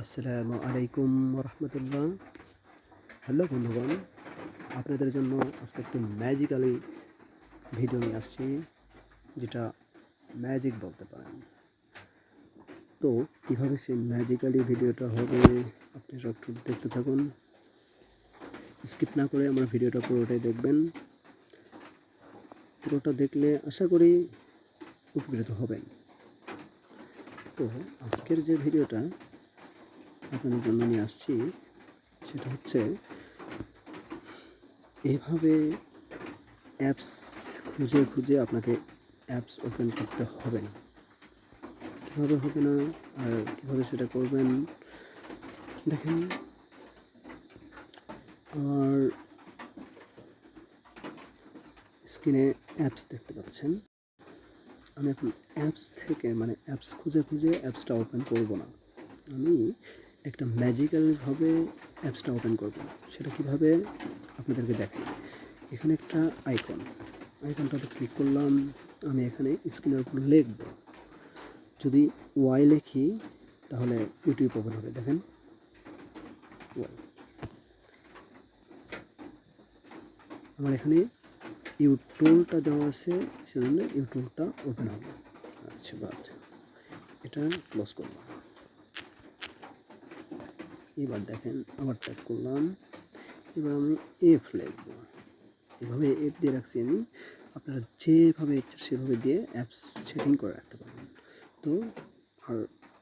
আসসালামু আলাইকুম রহমতুল্লাহ। হ্যালো বন্ধুগণ, আপনাদের জন্য আজকে একটু ম্যাজিক্যালি ভিডিও নিয়ে আসছি, যেটা ম্যাজিক বলতে পারেন। তো কীভাবে সেই ম্যাজিক্যালি ভিডিওটা হবে আপনারা একটু দেখতে থাকুন, স্কিপ না করে আমার ভিডিওটা পুরোটাই দেখবেন। পুরোটা দেখলে আশা করি উপকৃত হবেন। তো আজকের যে ভিডিওটা আপনাদের জন্য নিয়ে আসছি সেটা হচ্ছে এভাবে অ্যাপস খুঁজে খুঁজে আপনাকে অ্যাপস ওপেন করতে হবে না। কীভাবে হবে না আর কীভাবে সেটা করবেন দেখেন। আর স্ক্রিনে অ্যাপস দেখতে পাচ্ছেন। আমি এখন অ্যাপস থেকে অ্যাপস খুঁজে খুঁজে অ্যাপসটা ওপেন করব না, আমি একটা ম্যাজিক্যালভাবে অ্যাপসটা ওপেন করব। সেটা কীভাবে আপনাদেরকে দেখাই। এখানে একটা আইকনটাতে ক্লিক করলাম। আমি এখানে স্ক্রিনের উপর লিখব। যদি ওয়াই লিখি তাহলে ইউটিউব ওপেন হবে। দেখেন ওয়াই, আমার এখানে ইউটুলটা দেওয়া আছে, সেজন্য ইউটুলটা ওপেন হবে। আচ্ছা, এটা ক্লোজ করলাম। এবার দেখেন আবার টাইপ করলাম। এবার আমি এফ লিখব। এভাবে এফ দিয়ে রাখছি আমি। আপনারা যেভাবে ইচ্ছা সেভাবে দিয়ে অ্যাপস সেটিং করে রাখতে পারবেন। তো আর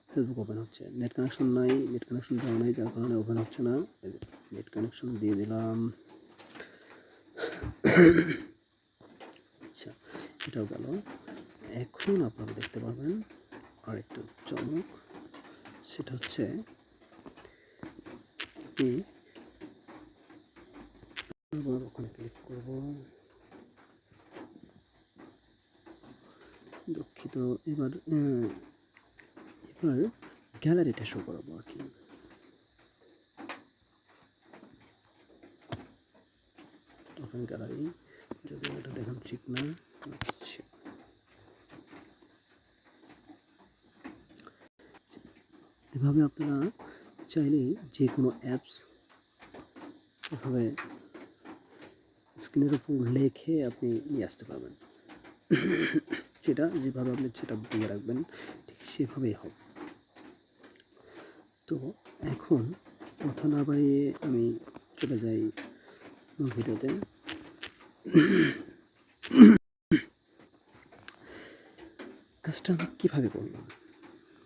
ফেসবুক ওপেন হচ্ছে, নেট কানেকশন নাই, নেট কানেকশন দেওয়া নাই, যার কারণে ওপেন হচ্ছে না। নেট কানেকশন দিয়ে দিলাম। আচ্ছা, এটাও গেল। এখন আপনারা দেখতে পাবেন আর একটু চমক, সেটা হচ্ছে আবার ওখানে ক্লিক করব। দুঃখিত, এবার গ্যালারিটা শো করাবো আর কি। ওপেন গ্যালারি, যদি এটা দেখেন ঠিক না। আচ্ছা, এভাবে আপনারা চাইলে যে কোনো অ্যাপস এভাবে স্ক্রিনের উপর লিখে আপনি নিয়ে আসতে পারবেন। সেটা যেভাবে আপনি সেটা দিয়ে রাখবেন ঠিক সেভাবেই হবে। তো এখন কথা না বাড়িয়ে আমি চলে যাই মূল ভিডিওতে। কাজটা আমি কীভাবে করলাম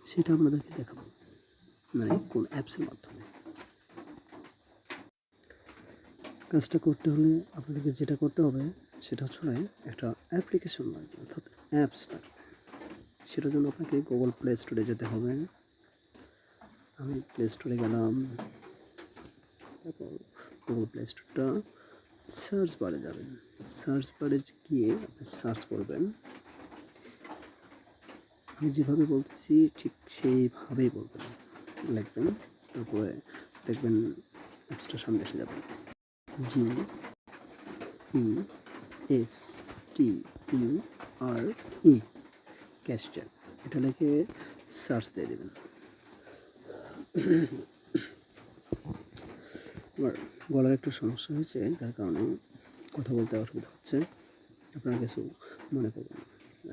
সেটা আপনাদেরকে দেখাবো, কোন অ্যাপসের মাধ্যমে। কাজটা করতে হলে আপনাদেরকে যেটা করতে হবে সেটা হচ্ছে একটা অ্যাপ্লিকেশন লাগবে, অর্থাৎ অ্যাপস লাগবে। সেটার জন্য আপনাকে গুগল প্লে স্টোরে যেতে হবে। আমি প্লে স্টোরে গেলাম। তারপর গুগল প্লে স্টোরটা সার্চ বারে যাবেন। সার্চ বারে গিয়ে আপনি সার্চ করবেন। আমি যেভাবে বলতেছি ঠিক সেইভাবেই বলবেন, লিখবেন। তারপরে দেখবেন অ্যাপসটার সামনে এসে যাবে। GESTURE গ্যাস্টার, এটা লিখে সার্চ দিয়ে দেবেন। আমার গলার একটু সমস্যা হয়েছে, যার কারণে কথা বলতে অসুবিধা হচ্ছে, আপনারা কিছু মনে করবেন।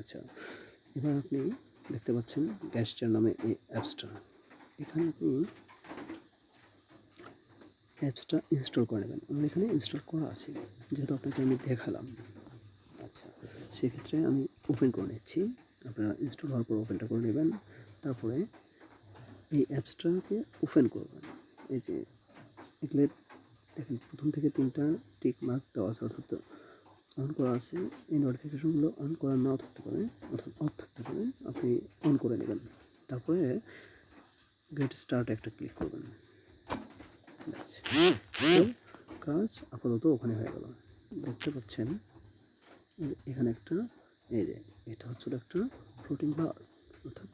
আচ্ছা, এবার আপনি দেখতে পাচ্ছেন গ্যাস্টার নামে এই অ্যাপসটা। এখানে আপনি অ্যাপসটা ইনস্টল করে নেবেন। আমার এখানে ইনস্টল করা আছে, যেহেতু আপনাকে আমি দেখালাম। আচ্ছা, সেক্ষেত্রে আমি ওপেন করে নিচ্ছি। আপনারা ইনস্টল হওয়ার পর ওপেনটা করে নেবেন। তারপরে এই অ্যাপসটাকে ওপেন করবেন। এই যে এগুলো দেখেন, প্রথম থেকে 3টা টিক মার্ক দেওয়া আছে, অর্থাৎ অন করা আছে। এই নোটিফিকেশনগুলো অন করা নাও থাকতে পারে, অর্থাৎ অফ থাকতে পারে। আপনি অন করে নেবেন। তারপরে গেট স্টার্ট একটা ক্লিক করবেন। কাজ আপাতত ওখানে হয়ে গেল। দেখতে পাচ্ছেন এখানে একটা, এই যে এটা হচ্ছে একটা ফ্লোটিং বার, অর্থাৎ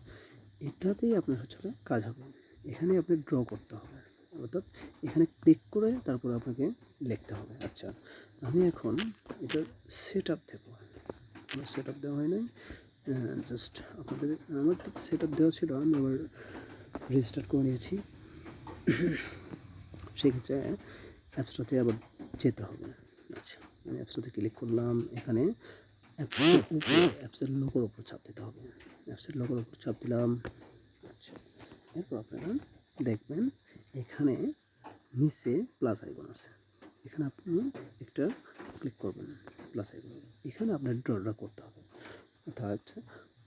এটাতেই আপনার হচ্ছে কাজ হবে। এখানে আপনি ড্র করতে হবে, অর্থাৎ এখানে ক্লিক করে তারপরে আপনাকে লিখতে হবে। আচ্ছা, আমি এখন এটার সেট আপ দেবো। আমার সেট আপ দেওয়া হয় নাই, জাস্ট আপনাদের আমার সেট আপ দেওয়া ছিল, আমি আবার রেজিস্টার করে নিয়েছি। সেক্ষেত্রে অ্যাপসটাতে আবার যেতে হবে। আচ্ছা, আমি অ্যাপসটাতে ক্লিক করলাম। এখানে অ্যাপসের উপরে অ্যাপসের লোগোর উপর চাপ দিতে হবে। অ্যাপসের লোগোর উপর চাপ দিলাম। আচ্ছা, এরপর আপনারা দেখবেন এখানে নিচে প্লাস আইকন আছে। এখানে আপনি একটা ক্লিক করবেন প্লাস আইকন। এখানে আপনার ড্রটা করতে হবে, অর্থাৎ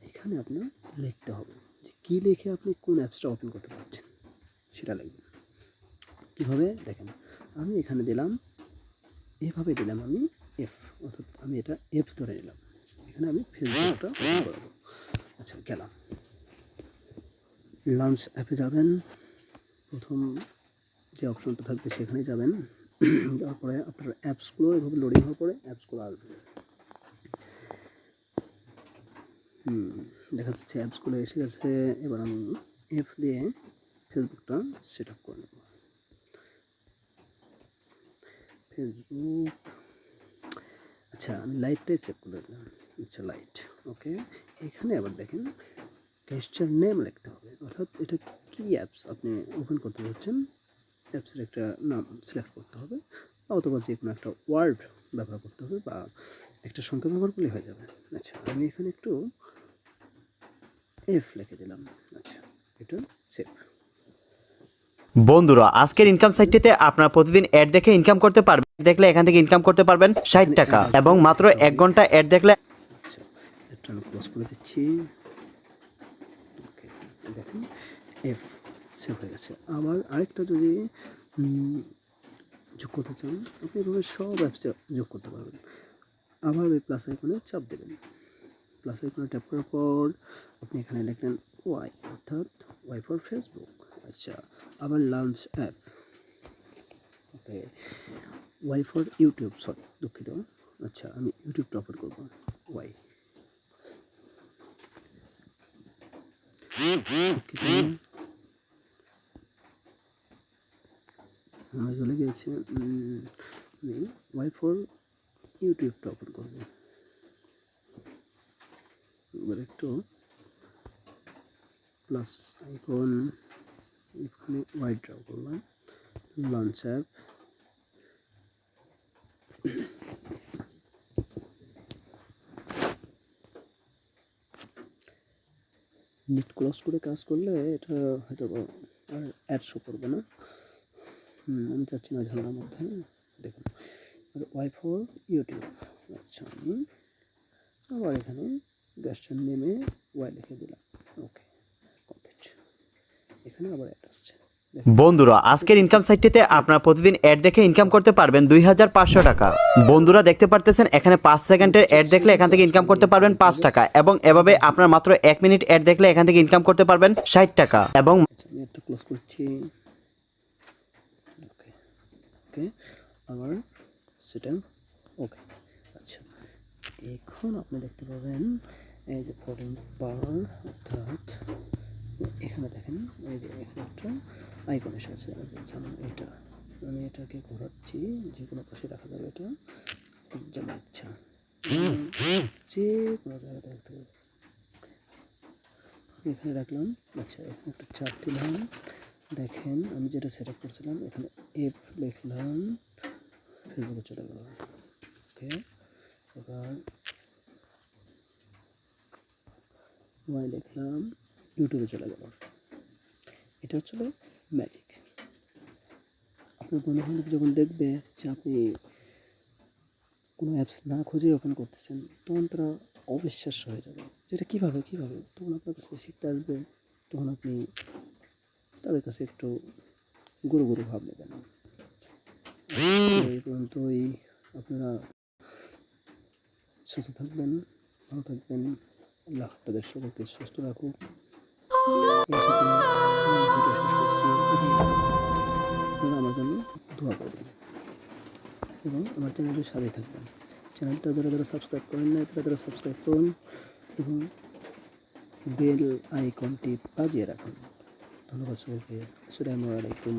এখানে আপনার লিখতে হবে যে কী লিখে আপনি কোন অ্যাপসটা ওপেন করতে চাচ্ছেন সেটা লিখবেন। কীভাবে দেখেন, আমি এখানে দিলাম, এভাবে দিলাম আমি এফ, অর্থাৎ আমি এটা এফ ধরে নিলাম। এখানে আমি ফেসবুকটা ওপেন করবো। আচ্ছা, গেলাম। লঞ্চ অ্যাপে যাবেন, প্রথম যে অপশনটা থাকবে সেখানে যাবেন। যাওয়ার পরে আপনার অ্যাপসগুলো এভাবে লোডিং হওয়ার পরে অ্যাপসগুলো আসবে। দেখা যাচ্ছে অ্যাপসগুলো এসে গেছে। এবার আমি এফ দিয়ে ফেসবুকটা সেট আপ করে নেব। ফেসবুক, আচ্ছা আমি লাইটটাই সেভ করে দিলাম। আচ্ছা, লাইট, ওকে। এখানে আবার দেখেন গেস্টার নেম লিখতে হবে, অর্থাৎ এটা কী অ্যাপস আপনি ওপেন করতে যাচ্ছেন, অ্যাপসের একটা নাম সিলেক্ট করতে হবে, অথবা যে কোনো একটা ওয়ার্ড ব্যবহার করতে হবে বা একটা সংখ্যা ব্যবহার করলে হয়ে যাবে। আচ্ছা, আমি এখানে একটু এফ লিখে দিলাম। আচ্ছা, এটা সেভ। বন্ধুরা, আজকের ইনকাম সাইটটিতে আপনারা প্রতিদিন অ্যাড দেখে ইনকাম করতে পারবেন। দেখলে এখান থেকে ইনকাম করতে পারবেন 60 টাকা এবং মাত্র 1 ঘন্টা অ্যাড দেখলে। আচ্ছা, এটা আমি ক্লোজ করে দিচ্ছি। ওকে, দেখেন এফ সেভ হয়ে গেছে। আবার আরেকটা যদি যোগ করতে চান, আপনি এভাবে সব অ্যাপসে যোগ করতে পারবেন। আবার ওই প্লাস আইকনে চাপ দেবেন। প্লাস আইকনে ট্যাপ করার পর আপনি এখানে লিখলেন ওয়াই, অর্থাৎ ওয়াই ফর ফেসবুক। আচ্ছা, আবার launch app, okay. Y for YouTube, sorry দুঃখিত। আচ্ছা, আমি ইউটিউবটা ওপেন করবো। ওয়াই, আমরা চলে গিয়েছে। আমি ওয়াই ফর ইউটিউবটা ওপেন করবো। এবার একটু প্লাস আইকন, এখানে ওয়াই ড্র করলাম। লঞ্চ অ্যাপ, নেট ক্লোজ করে কাজ করলে এটা হয়তো আর অ্যাড শো করবে না। আমি চাচ্ছি না ঝামেলার মধ্যে। দেখুন, ওয়াই ফর ইউটিউব। আচ্ছা, আমি আবার এখানে গ্যাসটার নেমে ওয়াই লিখে দিলাম। ওকে, কমপ্লিট। এখানে আবার অ্যাড আসছে। বন্ধুরা, আজকের ইনকাম সাইটটিতে আপনারা প্রতিদিন অ্যাড দেখে ইনকাম করতে পারবেন 2500 টাকা। বন্ধুরা দেখতে পারতেছেন এখানে 5 সেকেন্ডের অ্যাড দেখলে এখান থেকে ইনকাম করতে পারবেন 5 টাকা এবং এভাবে আপনার মাত্র 1 মিনিট অ্যাড দেখলে এখান থেকে ইনকাম করতে পারবেন 60 টাকা এবং আমি একটা ক্লোজ করছি। ওকে, ওকে, আবার সেটা ওকে। আচ্ছা, এখন আপনি দেখতে পাবেন এই যে 14 পার, অর্থাৎ এখানে দেখেন এই যে এখানে একটা আইকন এসেছে, যেমন এটা। আমি এটাকে ঘোরাচ্ছি, যে কোনো পাশে রাখা যাবে এটা, যেমন ইচ্ছা যে কোনো জায়গাতে রাখতে পারবো। এখানে রাখলাম। আচ্ছা, এখানে একটা চাপ দিলাম। দেখেন আমি যেটা সেট আপ করছিলাম, এখানে এফ লিখলাম, ফেসবুকে চলে গেল। ওকে, এবার ওয়াই লিখলাম, ইউটিউবে চলে গেল। এটা হচ্ছে ম্যাজিক। আপনার বন্ধু বান্ধব যখন দেখবে যে আপনি কোনো অ্যাপস না খুঁজে ওপেন করতেছেন, তখন তারা অবিশ্বাস্য হয়ে যাবে, যেটা কীভাবে তখন আপনার কাছে শিখতে আসবে। তখন আপনি তাদের কাছে একটু গুরু গুরু ভাব নেবেন। এই পর্যন্তই। আপনারা সুস্থ থাকবেন, ভালো থাকবেন। আল্লাহ আপনাদের সবাইকে সুস্থ রাখুক। আপনারা আমার জন্য দোয়া করবেন এবং আমার চ্যানেলের সাথে থাকবেন। চ্যানেলটা যারা সাবস্ক্রাইব করেন না, তারা সাবস্ক্রাইব করুন এবং বেল আইকনটি বাজিয়ে রাখুন। ধন্যবাদ সবাইকে। আসসালামু আলাইকুম।